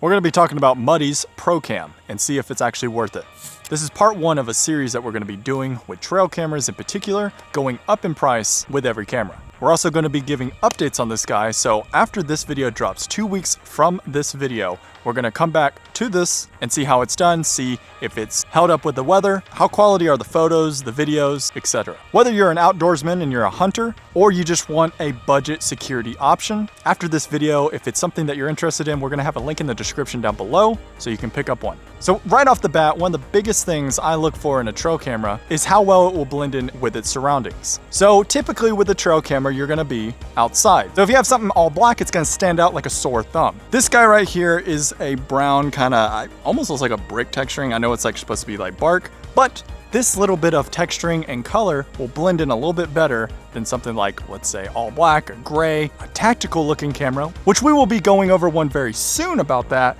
We're going to be talking about Muddy's Pro Cam and see if it's actually worth it. This is part one of a series that we're going to be doing with trail cameras in particular, going up in price with every camera. We're also going to be giving updates on this guy, so after this video drops 2 weeks from this video, we're going to come back to this and see how it's done, see if it's held up with the weather, how quality are the photos, the videos, etc. Whether you're an outdoorsman and you're a hunter, or you just want a budget security option, after this video, if it's something that you're interested in, we're going to have a link in the description down below so you can pick up one. So right off the bat, one of the biggest things I look for in a trail camera is how well it will blend in with its surroundings. So typically with a trail camera, you're going to be outside. So if you have something all black, it's going to stand out like a sore thumb. This guy right here is a brown kind of, almost looks like a brick texturing. I know it's like supposed to be like bark, but this little bit of texturing and color will blend in a little bit better than something like, let's say, all black or gray, a tactical looking camera, which we will be going over one very soon about that.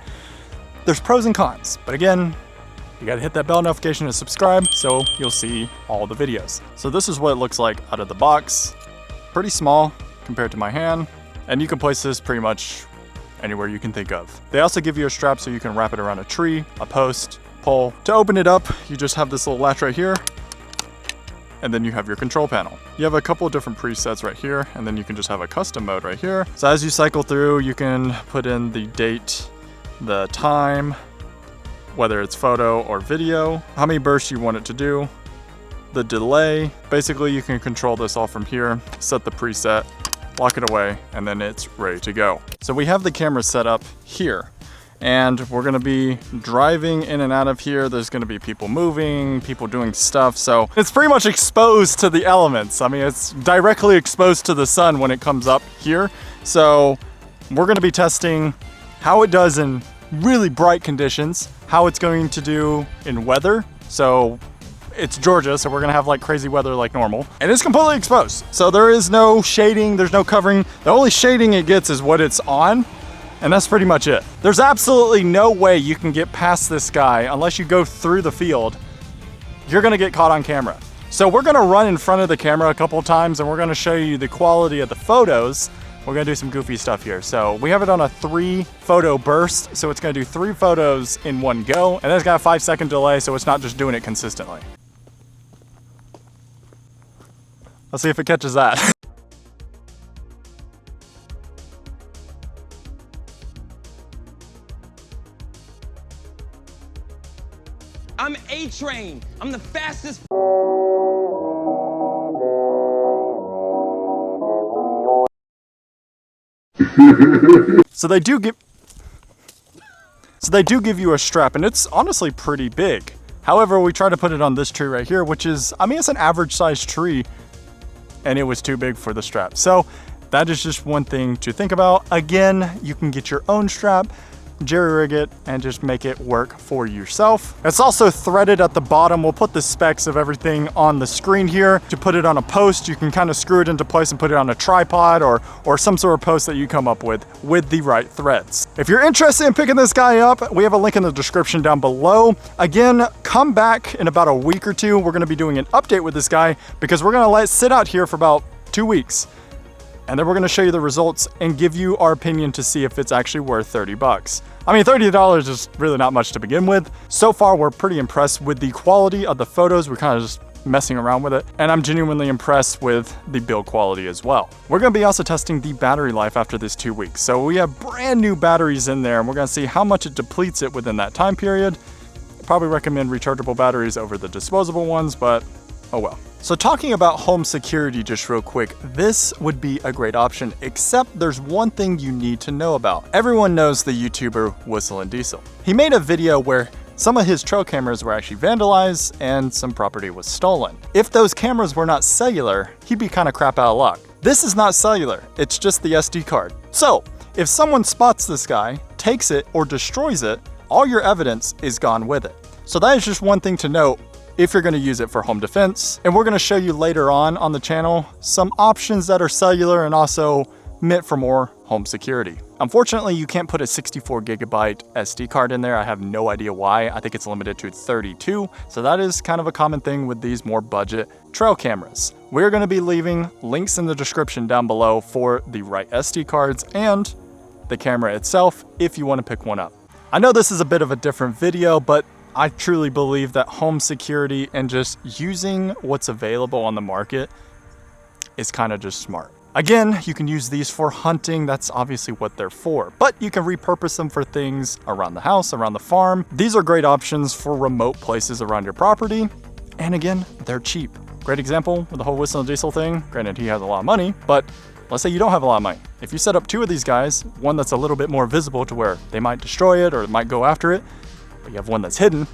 There's pros and cons, but again, you gotta hit that bell notification to subscribe so you'll see all the videos. So this is what it looks like out of the box. Pretty small compared to my hand, and you can place this pretty much anywhere you can think of. They also give you a strap so you can wrap it around a tree, a post, pole. To open it up, you just have this little latch right here, and then you have your control panel. You have a couple of different presets right here, and then you can just have a custom mode right here. So as you cycle through, you can put in the date, the time, whether it's photo or video, how many bursts you want it to do, the delay. Basically, you can control this all from here, set the preset, lock it away, and then it's ready to go. So we have the camera set up here, and we're gonna be driving in and out of here. There's gonna be people moving, people doing stuff. So it's pretty much exposed to the elements. I mean, it's directly exposed to the sun when it comes up here. So we're gonna be testing how it does in really bright conditions, how it's going to do in weather. So it's Georgia, so we're gonna have like crazy weather like normal. And it's completely exposed. So there is no shading, there's no covering. The only shading it gets is what it's on, and that's pretty much it. There's absolutely no way you can get past this guy unless you go through the field. You're gonna get caught on camera. So we're gonna run in front of the camera a couple times and we're gonna show you the quality of the photos. We're gonna do some goofy stuff here. So we have it on a 3 photo burst. So it's gonna do 3 photos in one go. And then it's got a 5-second delay, so it's not just doing it consistently. Let's see if it catches that. I'm A-Train. I'm the fastest. So they do give you a strap, and it's honestly pretty big. However, we try to put it on this tree right here, which is, I mean, it's an average sized tree, and it was too big for the strap. So that is just one thing to think about. Again, you can get your own strap, jerry rig it, and just make it work for yourself. It's also threaded at the bottom. We'll put the specs of everything on the screen here. To put it on a post, you can kind of screw it into place and put it on a tripod or some sort of post that you come up with the right threads. If you're interested in picking this guy up, we have a link in the description down below. Again, come back in about a week or two. We're gonna be doing an update with this guy because we're gonna let it sit out here for about 2 weeks. And then we're gonna show you the results and give you our opinion to see if it's actually worth 30 bucks. I mean, $30 is really not much to begin with. So far, we're pretty impressed with the quality of the photos. We're kind of just messing around with it. And I'm genuinely impressed with the build quality as well. We're gonna be also testing the battery life after this 2 weeks. So we have brand new batteries in there, and we're gonna see how much it depletes it within that time period. Probably recommend rechargeable batteries over the disposable ones, but oh well. So talking about home security just real quick, this would be a great option, except there's one thing you need to know about. Everyone knows the YouTuber Whistle and Diesel. He made a video where some of his trail cameras were actually vandalized and some property was stolen. If those cameras were not cellular, he'd be kind of crap out of luck. This is not cellular, it's just the SD card. So if someone spots this guy, takes it, or destroys it, all your evidence is gone with it. So that is just one thing to note if you're going to use it for home defense. And we're going to show you later on the channel some options that are cellular and also meant for more home security. Unfortunately, you can't put a 64 gigabyte SD card in there. I have no idea why. I think it's limited to 32. So that is kind of a common thing with these more budget trail cameras. We're going to be leaving links in the description down below for the right SD cards and the camera itself if you want to pick one up. I know this is a bit of a different video, but I truly believe that home security and just using what's available on the market is kind of just smart. Again, you can use these for hunting. That's obviously what they're for, but you can repurpose them for things around the house, around the farm. These are great options for remote places around your property. And again, they're cheap. Great example with the whole Whistle and Diesel thing. Granted, he has a lot of money, but let's say you don't have a lot of money. If you set up 2 of these guys, one that's a little bit more visible to where they might destroy it or might go after it, but you have one that's hidden,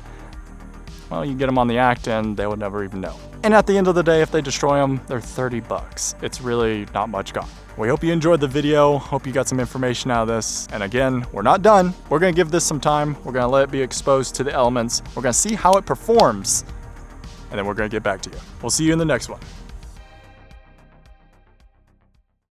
well, you get them on the act and they would never even know. And at the end of the day, if they destroy them, they're 30 bucks. It's really not much gone. We hope you enjoyed the video. Hope you got some information out of this. And again, we're not done. We're gonna give this some time. We're gonna let it be exposed to the elements. We're gonna see how it performs. And then we're gonna get back to you. We'll see you in the next one.